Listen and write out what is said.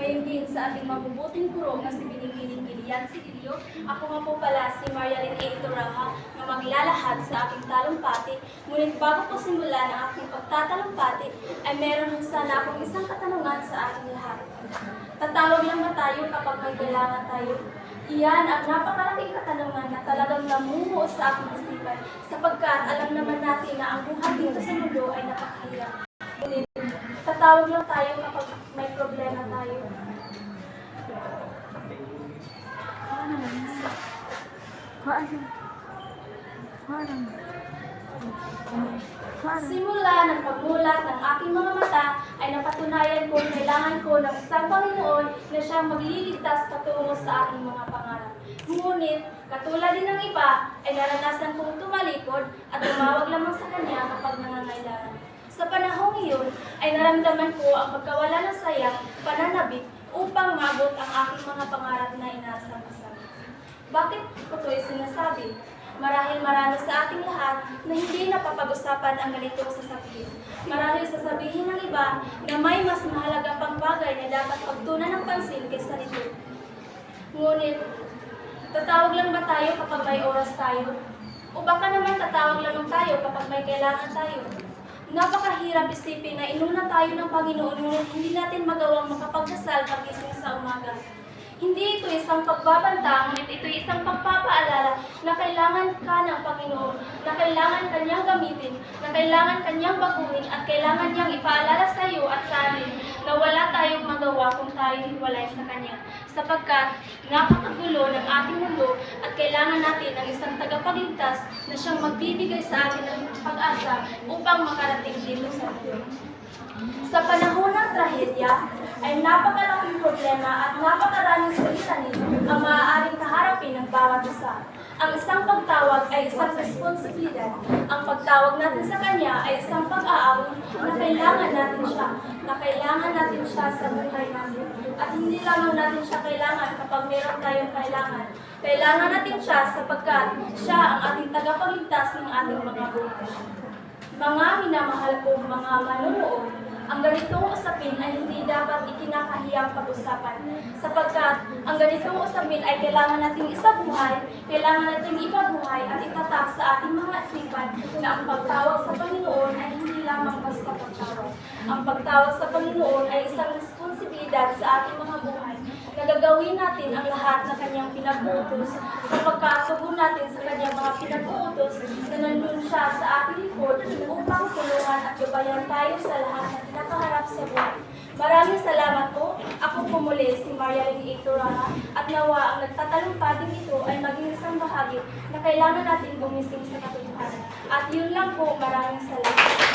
Ngayon din sa ating mabubuting guro na si Binibining Gilian Sigilio, ako nga po pala si Marialyn A. Turaha na maglalahad sa aking talumpati. Ngunit bago po simulan ang aking pagtatalumpati, ay meron sana akong isang katanungan sa ating lahat. Tatawag lang ba tayo kapag may kailangan tayo? Iyan ang napakalaking katanungan na talagang namumuo sa aking isipan sapagkat alam naman natin na ang buhay dito sa mundo ay napakahirap. Ngunit tatawag lang tayo kapag may problema tayo. Simula ng pagmulat ng aking mga mata ay napatunayan ko kailangan ko ng isang Panginoon na siyang magliligtas patungo sa aking mga pangarap. Ngunit, katulad din ng iba, ay naranasan kong tumalikod at tumawag lamang sa Kanya kapag nangangailangan. Sa panahong iyon, ay naramdaman ko ang pagkawala ng saya, pananabik, upang maabot ang aking mga pangarap na inaasam-asam. Bakit ko ito'y sinasabi? Marahil marami sa ating lahat na hindi napapag-usapan ang ganitong sasakit. Marahil sasabihin ng iba na may mas mahalaga pang bagay na dapat pagtuunan ng pansin kaysa nito. Ngunit, tatawag lang ba tayo kapag may oras tayo? O baka naman tatawag lang tayo kapag may kailangan tayo? Napakahirap isipin na inuna tayo ng Panginoon ngunit hindi natin magawang makapagdasal pagising sa umaga. Hindi ito isang pagbabanta, ngunit ito isang pagpapaalala na kailangan ka ng Panginoon, na kailangan Kanyang gamitin, na kailangan Kanyang baguhin, at kailangan Niyang ipaalala sa iyo at sa amin na wala tayong magawa kung tayo hiwalay sa Kanya. Sapagkat napakagulo ng ating mundo at kailangan natin ng isang tagapagligtas na siyang magbibigay sa atin ng pag-asa upang makarating dito sa mundo. Sa panahon ng trahedya, ay napakalaking problema at napakaraming suliranin ang maaaring kaharapin ng bawat isa. Ang isang pagtawag ay isang responsibilidad. Ang pagtawag natin sa Kanya ay isang pag-aaway na kailangan natin siya, sa buhay natin. At hindi lamang natin siya kailangan kapag meron tayong kailangan. Kailangan natin siya sapagkat siya ang ating tagapagligtas ng ating mga buhay. Mga minamahal kong mga manunood, ang ganitong usapin ay hindi dapat ikinakahiyang pag-usapan sapagkat ang ganitong usapin ay kailangan nating isabuhay, kailangan nating ipabuhay at itatak sa ating mga isipan na ang pagtawag sa Panginoon ay hindi lamang basta pagtawag. Ang pagtawag sa Panginoon ay isang responsibilidad sa ating mga buhay na gagawin natin ang lahat na Kanyang pinag-uutos sapagkat sugo natin sa Kanyang mga pinag-uutos na nandun siya sa ating likod upang tulungan at gabayan tayo sa lahat na nakaharap sa buhay. Maraming salamat po. Ako po muli si Marialyn A. Turaha at nawa ang nagtatalumpating ito ay maging isang bahagi na kailangan natin gumising sa katotohanan. At yun lang po, maraming salamat.